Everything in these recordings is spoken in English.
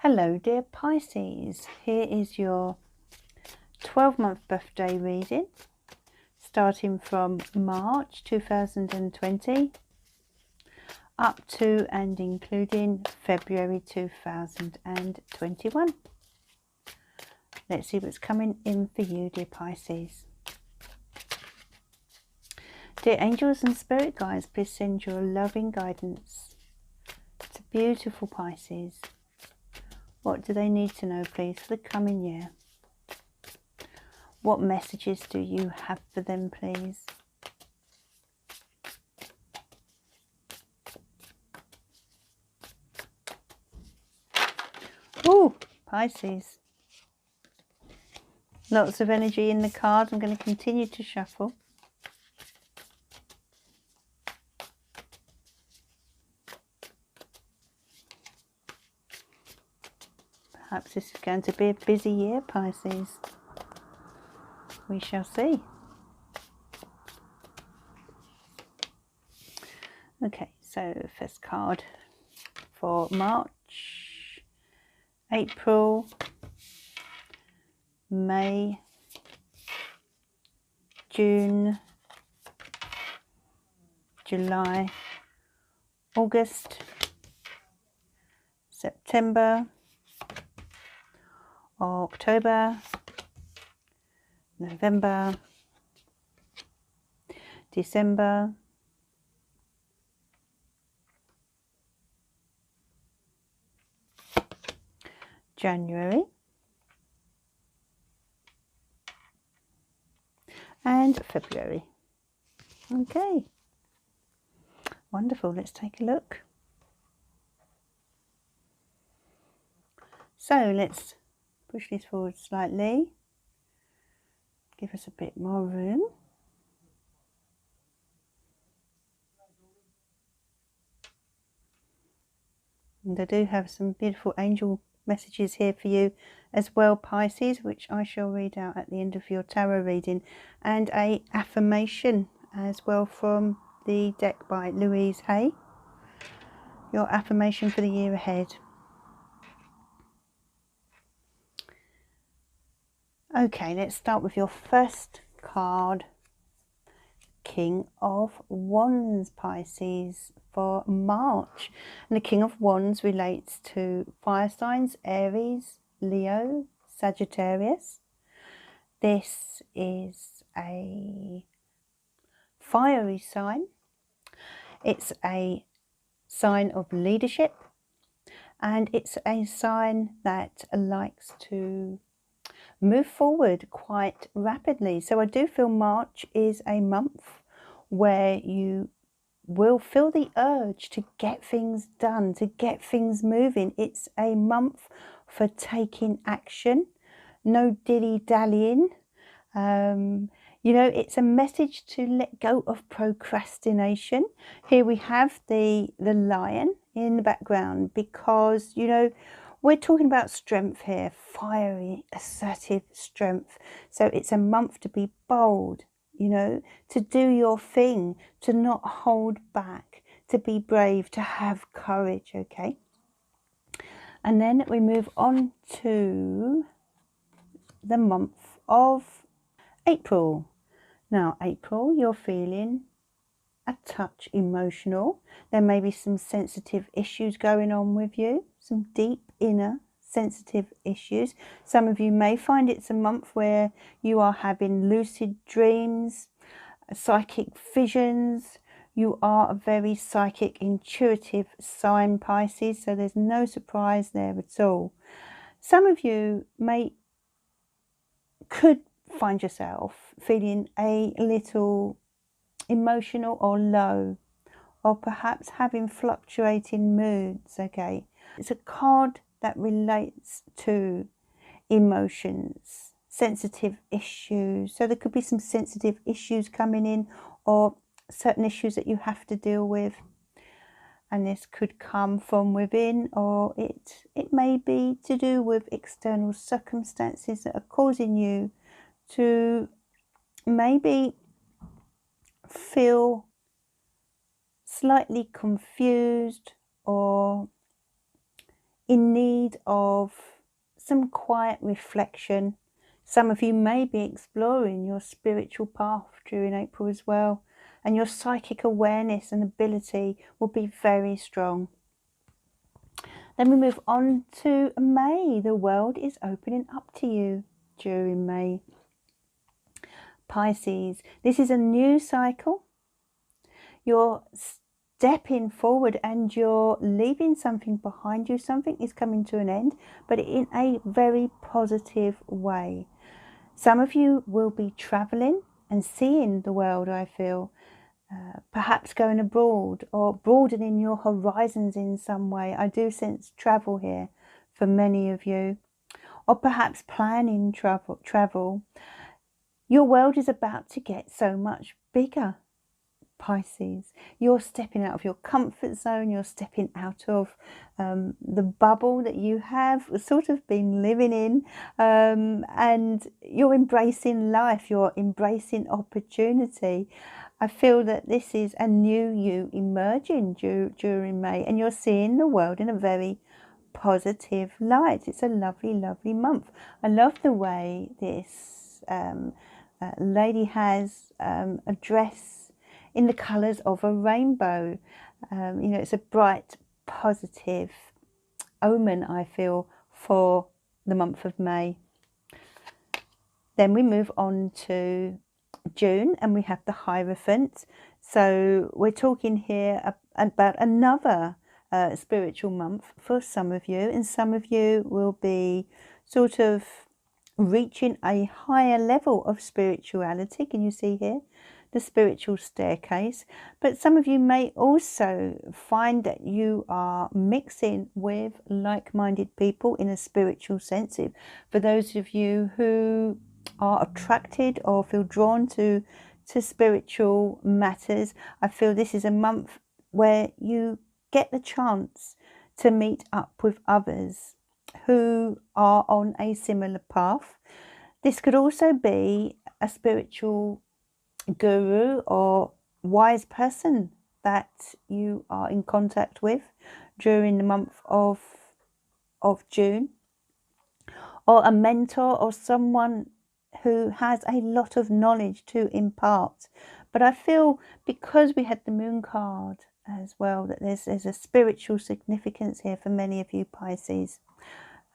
Hello dear Pisces, here is your 12-month birthday reading starting from March 2020 up to and including February 2021. Let's see what's coming in for you, dear Pisces. Dear angels and spirit guides, please send your loving guidance to beautiful Pisces. What do they need to know, please, for the coming year? What messages do you have for them, please? Oh, Pisces. Lots of energy in the cards. I'm going to continue to shuffle. Perhaps this is going to be a busy year, Pisces. We shall see. Okay, so first card for March, April, May, June, July, August, September, October, November, December, January, and February. Okay, wonderful. Let's take a look. So let's push this forward slightly. Give us a bit more room. And I do have some beautiful angel messages here for you as well, Pisces, which I shall read out at the end of your tarot reading, and a affirmation as well from the deck by Louise Hay. Your affirmation for the year ahead. Okay, let's start with your first card, King of Wands, Pisces, for March. And the King of Wands relates to fire signs: Aries, Leo, Sagittarius. This is a fiery sign. It's a sign of leadership, and it's a sign that likes to move forward quite rapidly. So I do feel March is a month where you will feel the urge to get things done, to get things moving. It's a month for taking action, no dilly-dallying. You know, it's a message to let go of procrastination. Here we have the lion in the background because, you know, we're talking about strength here, fiery, assertive strength. So it's a month to be bold, you know, to do your thing, to not hold back, to be brave, to have courage, okay? And then we move on to the month of April. Now, April, you're feeling a touch emotional. There may be some sensitive issues going on with you, some deep inner sensitive issues. Some of you may find it's a month where you are having lucid dreams, psychic visions. You are a very psychic, intuitive sign, Pisces, so there's no surprise there at all. Some of you could find yourself feeling a little emotional or low, or perhaps having fluctuating moods, okay? It's a card that relates to emotions, sensitive issues. So there could be some sensitive issues coming in, or certain issues that you have to deal with. And this could come from within, or it may be to do with external circumstances that are causing you to maybe feel slightly confused, or in need of some quiet reflection. Some of you may be exploring your spiritual path during April as well, and your psychic awareness and ability will be very strong. Then we move on to May. The world is opening up to you during May. Pisces, this is a new cycle. You're stepping forward and you're leaving something behind you. Something is coming to an end, but in a very positive way. Some of you will be traveling and seeing the world, I feel. Perhaps going abroad or broadening your horizons in some way. I do sense travel here for many of you. Or perhaps planning travel. Your world is about to get so much bigger, Pisces. You're stepping out of your comfort zone. You're stepping out of the bubble that you have sort of been living in, and you're embracing life. You're embracing opportunity. I feel that this is a new you emerging during May, and you're seeing the world in a very positive light. It's a lovely, lovely month. I love the way this lady has a dress in the colours of a rainbow. You know, it's a bright, positive omen, I feel, for the month of May. Then we move on to June, and we have the Hierophant. So we're talking here about another spiritual month for some of you, and some of you will be sort of reaching a higher level of spirituality. Can you see here the spiritual staircase? But some of you may also find that you are mixing with like-minded people in a spiritual sense. For those of you who are attracted or feel drawn to spiritual matters, I feel this is a month where you get the chance to meet up with others who are on a similar path. This could also be a spiritual guru or wise person that you are in contact with during the month of June, or a mentor or someone who has a lot of knowledge to impart. But I feel because we had the Moon card as well, that there's a spiritual significance here for many of you Pisces.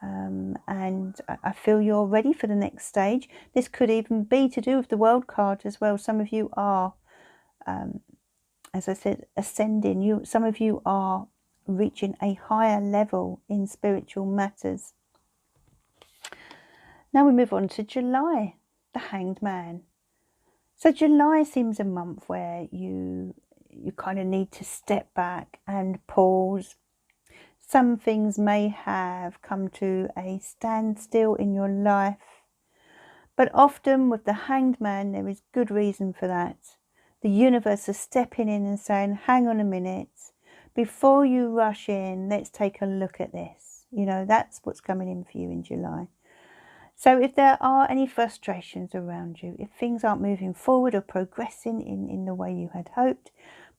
And I feel you're ready for the next stage. This could even be to do with the World card as well. Some of you are, as I said, ascending. Some of you are reaching a higher level in spiritual matters. Now we move on to July, the Hanged Man. So July seems a month where you kind of need to step back and pause. Some things may have come to a standstill in your life, but often with the Hanged Man, there is good reason for that. The universe is stepping in and saying, hang on a minute, before you rush in, let's take a look at this. You know, that's what's coming in for you in July. So if there are any frustrations around you, if things aren't moving forward or progressing in the way you had hoped,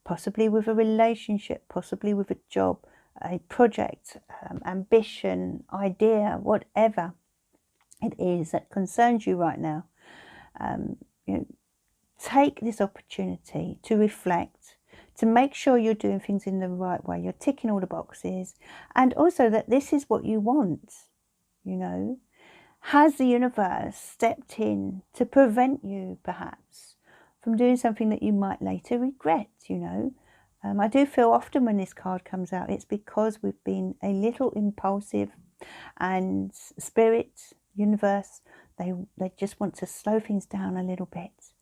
possibly with a relationship, possibly with a job, a project, ambition, idea, whatever it is that concerns you right now, you know, take this opportunity to reflect, to make sure you're doing things in the right way, you're ticking all the boxes, and also that this is what you want. You know, has the universe stepped in to prevent you perhaps from doing something that you might later regret? You know, I do feel often when this card comes out, it's because we've been a little impulsive, and spirit, universe, they just want to slow things down a little bit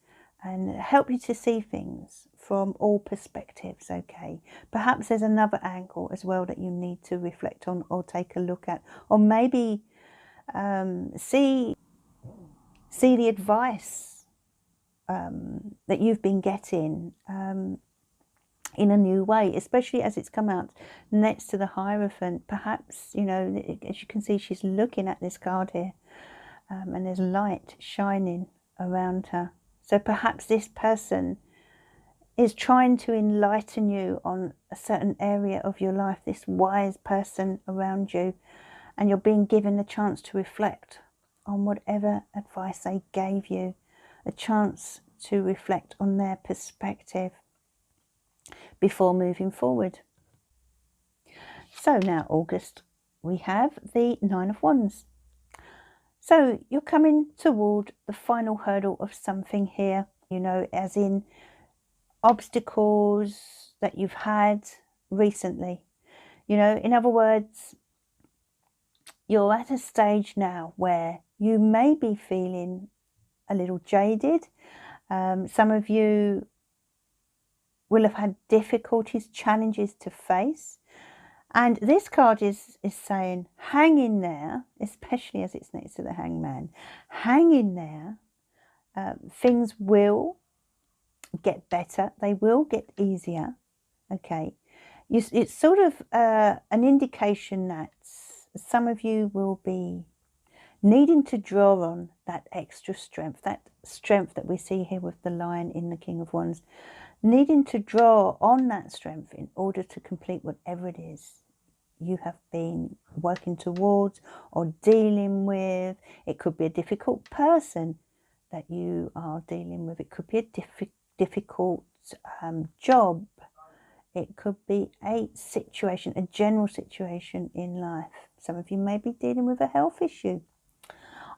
and help you to see things from all perspectives. Okay, perhaps there's another angle as well that you need to reflect on or take a look at, or maybe see the advice that you've been getting in a new way, especially as it's come out next to the Hierophant. Perhaps, you know, as you can see, she's looking at this card here, and there's light shining around her. So perhaps this person is trying to enlighten you on a certain area of your life, this wise person around you. and you're being given the chance to reflect on whatever advice they gave you, a chance to reflect on their perspective before moving forward. So now August, we have the Nine of Wands. So you're coming toward the final hurdle of something here, you know, as in obstacles that you've had recently. You know, in other words, you're at a stage now where you may be feeling a little jaded. Some of you will have had difficulties, challenges to face. And this card is saying, hang in there, especially as it's next to the Hangman. Hang in there. Things will get better. They will get easier. Okay. It's sort of an indication that some of you will be needing to draw on that extra strength, that we see here with the Lion in the King of Wands, needing to draw on that strength in order to complete whatever it is you have been working towards or dealing with. It could be a difficult person that you are dealing with. It could be a difficult job. It could be a situation, a general situation in life. Some of you may be dealing with a health issue.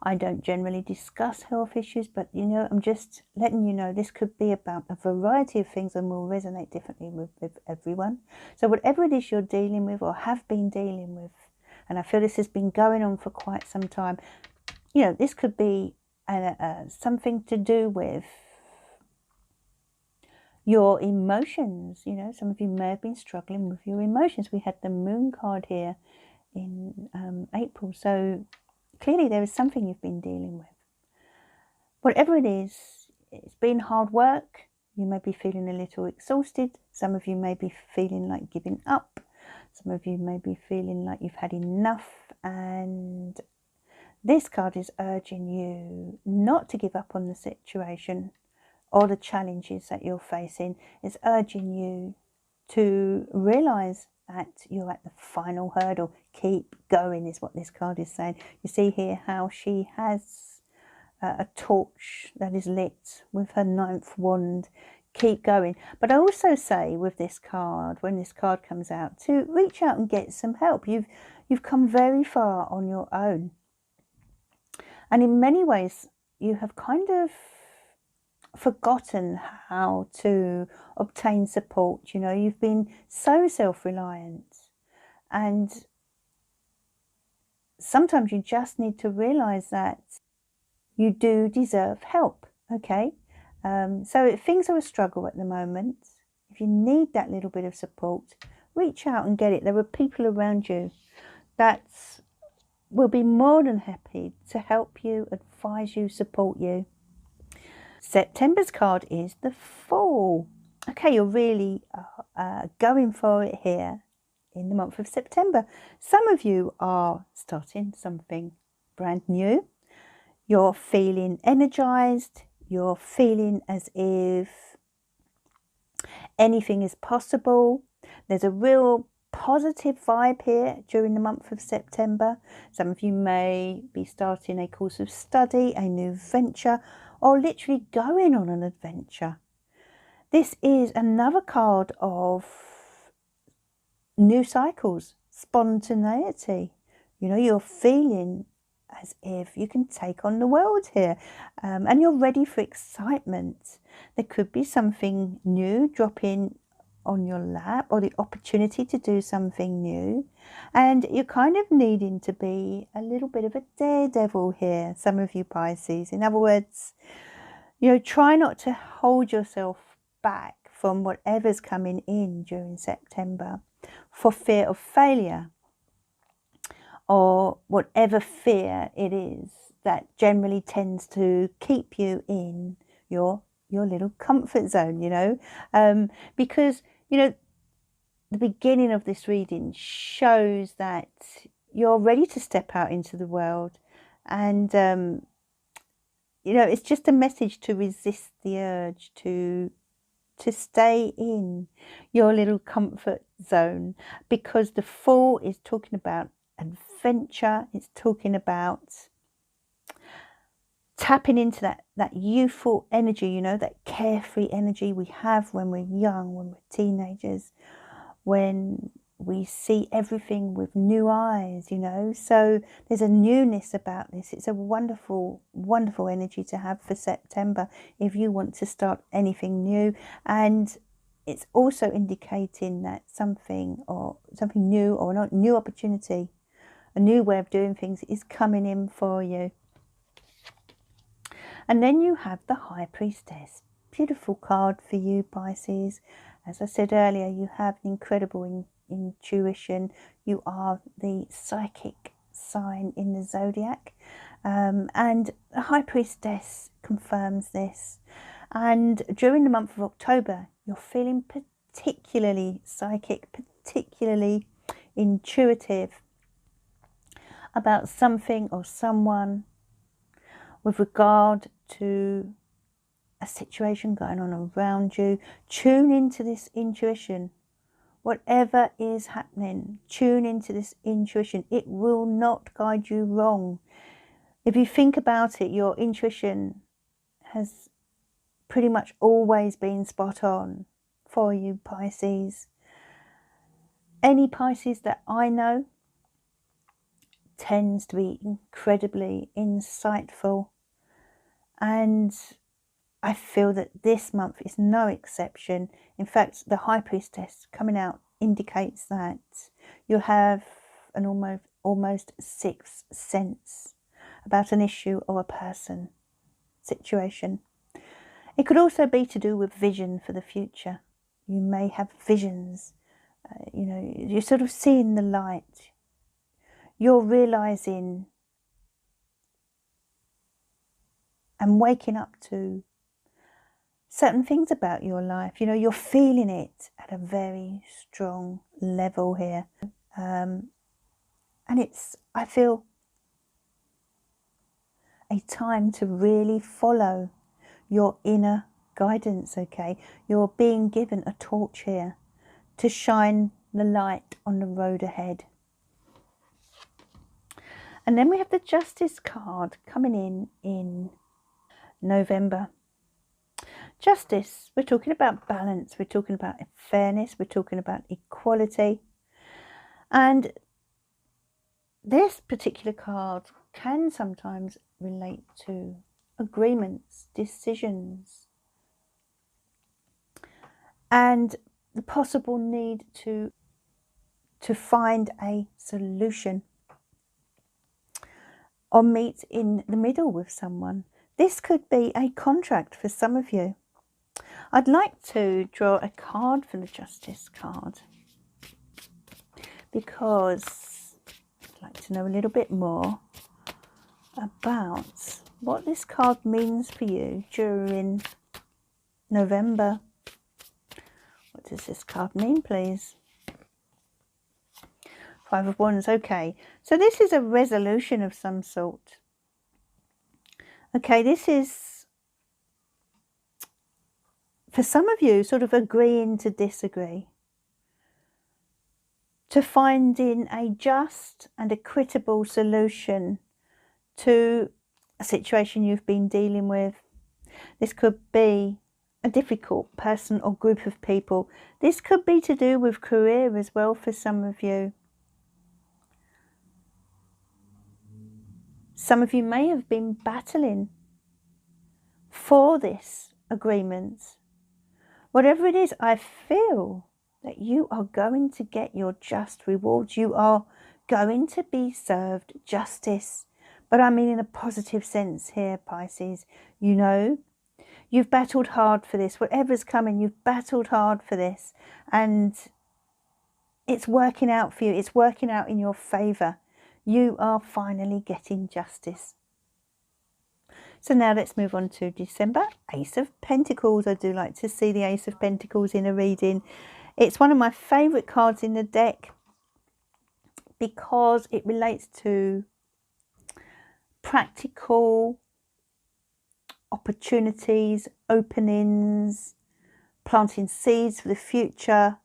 I don't generally discuss health issues, but you know, I'm just letting you know this could be about a variety of things and will resonate differently with everyone. So whatever it is you're dealing with or have been dealing with, and I feel this has been going on for quite some time, you know, this could be something to do with your emotions. You know, some of you may have been struggling with your emotions. We had the Moon card here in April, so clearly there is something you've been dealing with. Whatever it is, it's been hard work. You may be feeling a little exhausted. Some of you may be feeling like giving up. Some of you may be feeling like you've had enough. And this card is urging you not to give up on the situation or the challenges that you're facing. It's urging you to realise that you're at the final hurdle. Keep going is what this card is saying. You see here how she has a torch that is lit with her 9th wand. Keep going. But I also say with this card, when this card comes out, to reach out and get some help. You've come very far on your own. And in many ways, you have kind of forgotten how to obtain support. You know, you've been so self-reliant, and sometimes you just need to realize that you do deserve help. Okay, so if things are a struggle at the moment, if you need that little bit of support, reach out and get it. There are people around you that will be more than happy to help you, advise you, support you. September's card is the Fool. Okay, you're really going for it here in the month of September. Some of you are starting something brand new. You're feeling energized. You're feeling as if anything is possible. There's a real positive vibe here during the month of September. Some of you may be starting a course of study, a new venture, or literally going on an adventure. This is another card of new cycles, spontaneity. You know, you're feeling as if you can take on the world here, and you're ready for excitement. There could be something new dropping on your lap, or the opportunity to do something new, and you're kind of needing to be a little bit of a daredevil here, some of you Pisces. In other words, you know, try not to hold yourself back from whatever's coming in during September for fear of failure, or whatever fear it is that generally tends to keep you in your little comfort zone, you know, because, you know, the beginning of this reading shows that you're ready to step out into the world, and you know, it's just a message to resist the urge to stay in your little comfort zone, because the Fool is talking about adventure. It's talking about tapping into that youthful energy, you know, that carefree energy we have when we're young, when we're teenagers, when we see everything with new eyes, you know. So there's a newness about this. It's a wonderful, wonderful energy to have for September if you want to start anything new. And it's also indicating that something new, or a new opportunity, a new way of doing things is coming in for you. And then you have the High Priestess. Beautiful card for you, Pisces. As I said earlier, you have an incredible intuition. You are the psychic sign in the zodiac. And the High Priestess confirms this. And during the month of October, you're feeling particularly psychic, particularly intuitive about something or someone with regard to a situation going on around you. Tune into this intuition. Whatever is happening, tune into this intuition. It will not guide you wrong. If you think about it, your intuition has pretty much always been spot on for you, Pisces. Any Pisces that I know tends to be incredibly insightful, and I feel that this month is no exception. In fact, the High Priestess coming out indicates that you have an almost sixth sense about an issue or a person, situation. It could also be to do with vision for the future. You may have visions, you know, you're sort of seeing the light. You're realizing and waking up to certain things about your life. You know, you're feeling it at a very strong level here. And it's, I feel, a time to really follow your inner guidance, okay? You're being given a torch here to shine the light on the road ahead. And then we have the Justice card coming in November. Justice, we're talking about balance, we're talking about fairness, we're talking about equality. And this particular card can sometimes relate to agreements, decisions, and the possible need to find a solution or meet in the middle with someone. This could be a contract for some of you. I'd like to draw a card for the Justice card because I'd like to know a little bit more about what this card means for you during November. What does this card mean, please? Five of Wands, okay. So this is a resolution of some sort. Okay, this is, for some of you, sort of agreeing to disagree. To finding a just and equitable solution to a situation you've been dealing with. This could be a difficult person or group of people. This could be to do with career as well for some of you. Some of you may have been battling for this agreement. Whatever it is, I feel that you are going to get your just rewards. You are going to be served justice. But I mean in a positive sense here, Pisces. You know, you've battled hard for this. Whatever's coming, you've battled hard for this. And it's working out for you. It's working out in your favour. You are finally getting justice. So now let's move on to December. Ace of Pentacles. I do like to see the Ace of Pentacles in a reading. It's one of my favourite cards in the deck because it relates to practical opportunities, openings, planting seeds for the future.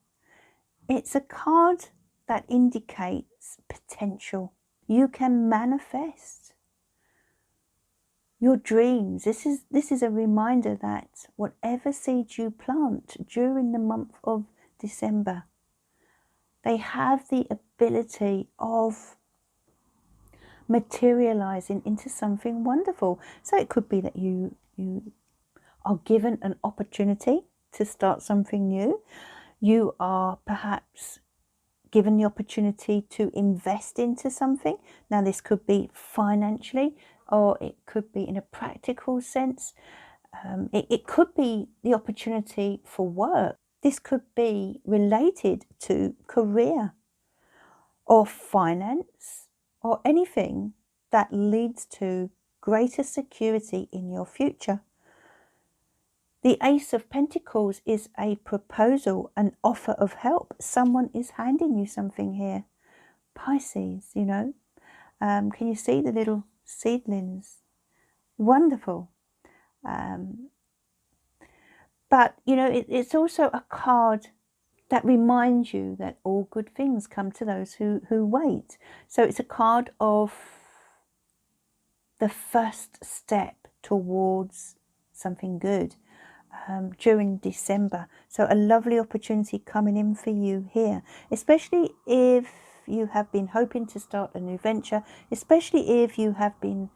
It's a card that indicates potential. You can manifest your dreams. This is a reminder that whatever seeds you plant during the month of December, they have the ability of materializing into something wonderful. So it could be that you are given an opportunity to start something new. You are perhaps given the opportunity to invest into something. Now this could be financially, or it could be in a practical sense. It could be the opportunity for work. This could be related to career or finance or anything that leads to greater security in your future. The Ace of Pentacles is a proposal, an offer of help. Someone is handing you something here. Pisces, you know. Can you see the little seedlings? Wonderful. But, you know, it's also a card that reminds you that all good things come to those who wait. So it's a card of the first step towards something good during December. So a lovely opportunity coming in for you here, especially if you have been hoping to start a new venture, especially if you have been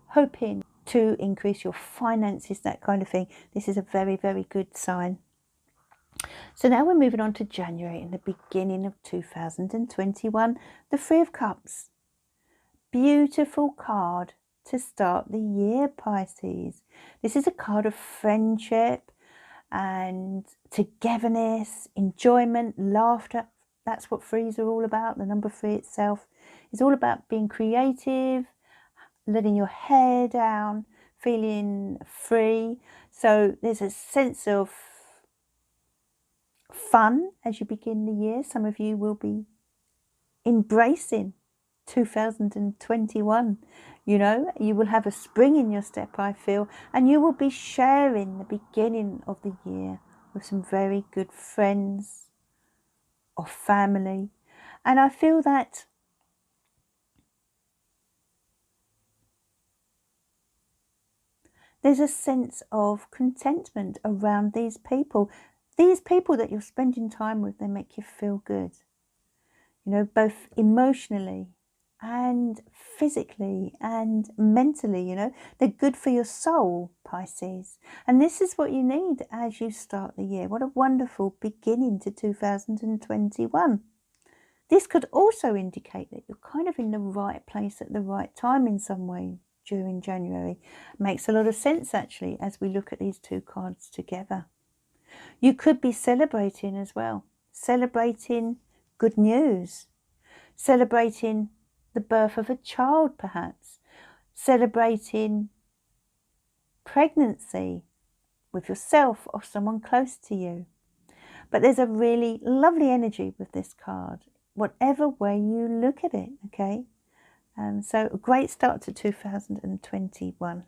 hoping to increase your finances, that kind of thing. This is a very, very good sign. So now we're moving on to January and the beginning of 2021. The Three of Cups. Beautiful card to start the year, Pisces. This is a card of friendship and togetherness, enjoyment, laughter. That's what threes are all about. The number 3 itself is all about being creative, letting your hair down, feeling free. So there's a sense of fun as you begin the year. Some of you will be embracing 2021. You know, you will have a spring in your step, I feel, and you will be sharing the beginning of the year with some very good friends or family. And I feel that there's a sense of contentment around these people. These people that you're spending time with, they make you feel good. You know, both emotionally and physically and mentally, you know. They're good for your soul, Pisces. And this is what you need as you start the year. What a wonderful beginning to 2021. This could also indicate that you're kind of in the right place at the right time in some way during January. Makes a lot of sense, actually, as we look at these two cards together. You could be celebrating as well. Celebrating good news. Celebrating the birth of a child, perhaps. Celebrating pregnancy with yourself or someone close to you. But there's a really lovely energy with this card, whatever way you look at it, okay? So a great start to 2021.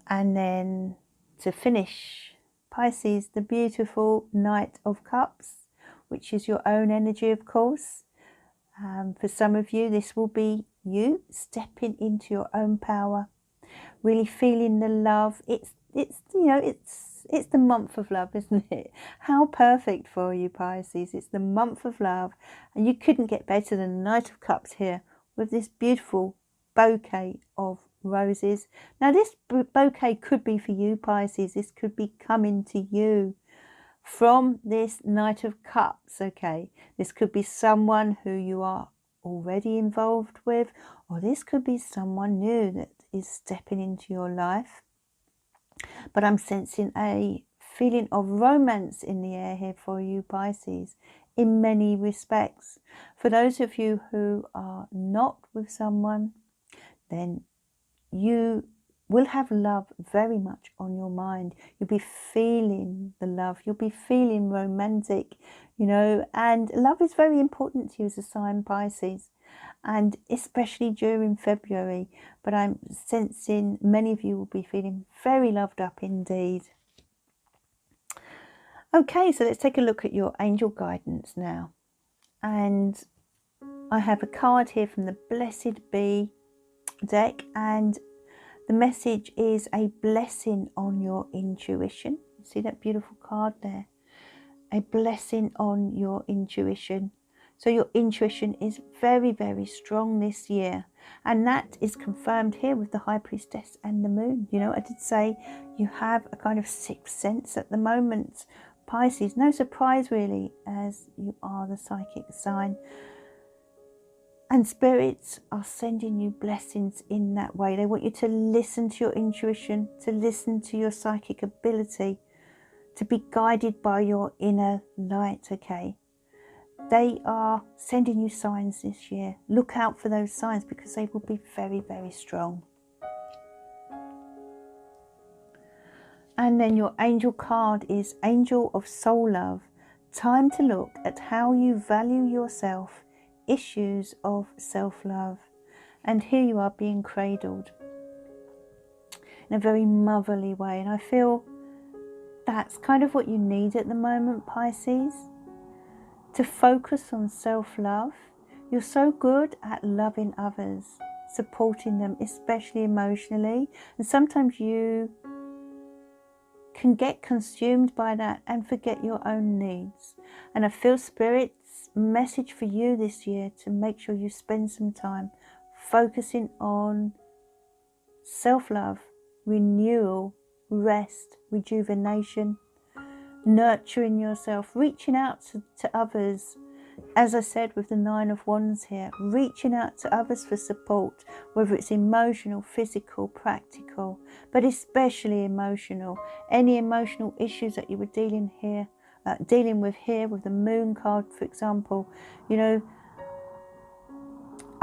And then to finish, Pisces, the beautiful Knight of Cups, which is your own energy, of course. For some of you, this will be you stepping into your own power, really feeling the love. It's you know, it's the month of love, isn't it? How perfect for you, Pisces. It's the month of love, and you couldn't get better than the Knight of Cups here with this beautiful bouquet of roses. Now this bouquet could be for you, Pisces. This could be coming to you from this Knight of Cups, okay? This could be someone who you are already involved with, or this could be someone new that is stepping into your life. But I'm sensing a feeling of romance in the air here for you, Pisces, in many respects. For those of you who are not with someone, then you will have love very much on your mind. You'll be feeling the love. You'll be feeling romantic, you know, and love is very important to you as a sign, Pisces, and especially during February. But I'm sensing many of you will be feeling very loved up indeed. Okay, so let's take a look at your angel guidance now. And I have a card here from the Blessed Bee deck, and the message is a blessing on your intuition. See that beautiful card there? A blessing on your intuition. So your intuition is very, very strong this year. And that is confirmed here with the High Priestess and the Moon. You know, I did say you have a kind of sixth sense at the moment, Pisces. No surprise really, as you are the psychic sign. And spirits are sending you blessings in that way. They want you to listen to your intuition, to listen to your psychic ability, to be guided by your inner light, okay? They are sending you signs this year. Look out for those signs because they will be very, very strong. And then your angel card is Angel of Soul Love. Time to look at how you value yourself. Issues of self-love. And here you are being cradled in a very motherly way. And I feel that's kind of what you need at the moment, Pisces. To focus on self-love. You're so good at loving others, supporting them, especially emotionally. And sometimes you can get consumed by that and forget your own needs. And I feel Spirit's message for you this year to make sure you spend some time focusing on self-love, renewal, rest, rejuvenation, nurturing yourself, reaching out to others. As I said with the Nine of Wands here, reaching out to others for support, whether it's emotional, physical, practical, but especially emotional. Any emotional issues that you were dealing with here with the Moon card, for example, you know,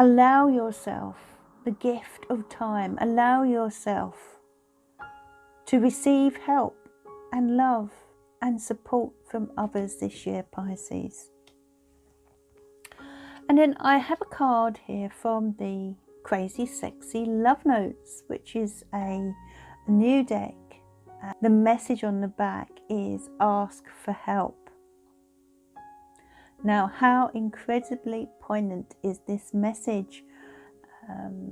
allow yourself the gift of time. Allow yourself to receive help and love and support from others this year, Pisces. And then I have a card here from the Crazy Sexy Love Notes, which is a new deck. The message on the back is ask for help. Now, how incredibly poignant is this message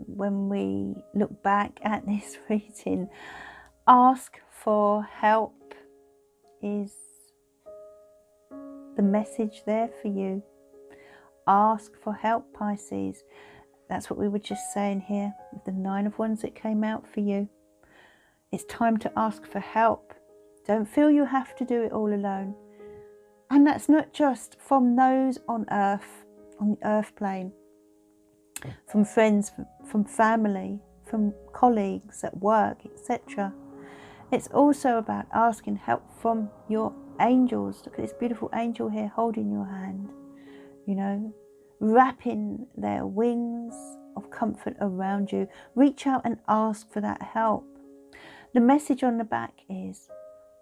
when we look back at this reading? Ask for help is the message there for you. Ask for help, Pisces. That's what we were just saying here with the Nine of Wands that came out for you. It's time to ask for help. Don't feel you have to do it all alone. And that's not just from those on earth, on the earth plane, from friends, from family, from colleagues at work, etc. It's also about asking help from your angels. Look at this beautiful angel here holding your hand, you know, wrapping their wings of comfort around you. Reach out and ask for that help. The message on the back is,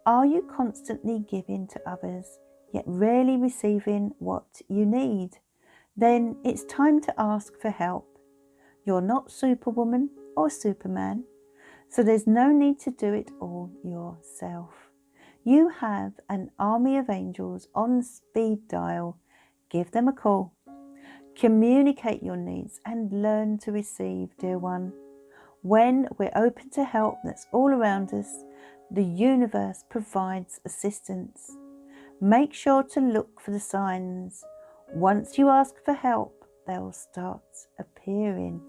are you constantly giving to others, yet rarely receiving what you need? Then it's time to ask for help. You're not Superwoman or Superman, so there's no need to do it all yourself. You have an army of angels on speed dial. Give them a call. Communicate your needs and learn to receive, dear one. When we're open to help that's all around us, the universe provides assistance. Make sure to look for the signs. Once you ask for help, they'll start appearing.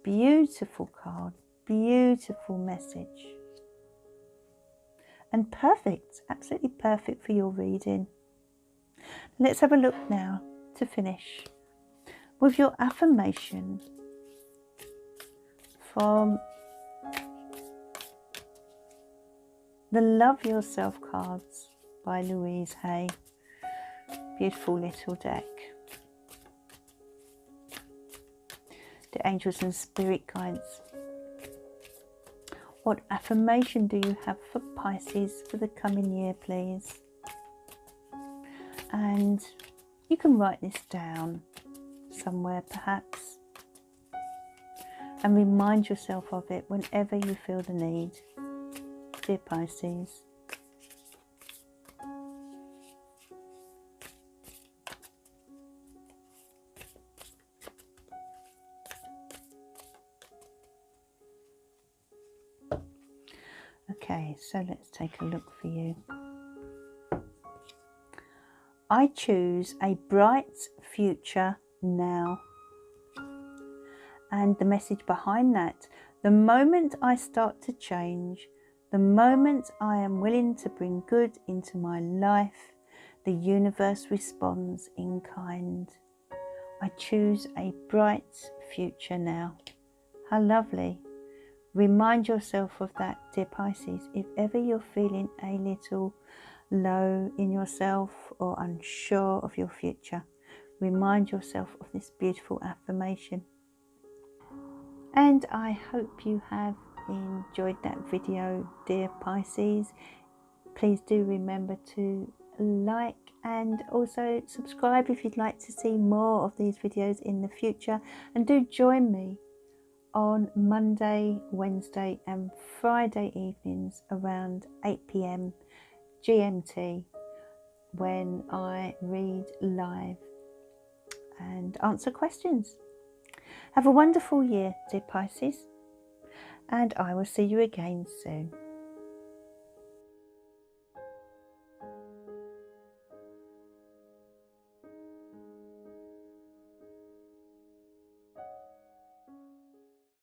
Beautiful card, beautiful message. And perfect, absolutely perfect for your reading. Let's have a look now to finish with your affirmation from the Love Yourself cards by Louise Hay. Beautiful little deck. The angels and spirit guides. What affirmation do you have for Pisces for the coming year, please? And you can write this down somewhere perhaps and remind yourself of it whenever you feel the need, dear Pisces. Okay, so let's take a look for you. I choose a bright future now. And the message behind that, the moment I start to change, the moment I am willing to bring good into my life, the universe responds in kind. I choose a bright future now. How lovely. Remind yourself of that, dear Pisces. If ever you're feeling a little low in yourself or unsure of your future, remind yourself of this beautiful affirmation. And I hope you have enjoyed that video, dear Pisces. Please do remember to like and also subscribe if you'd like to see more of these videos in the future. And do join me on Monday, Wednesday and Friday evenings around 8 p.m. GMT when I read live and answer questions. Have a wonderful year, dear Pisces, and I will see you again soon.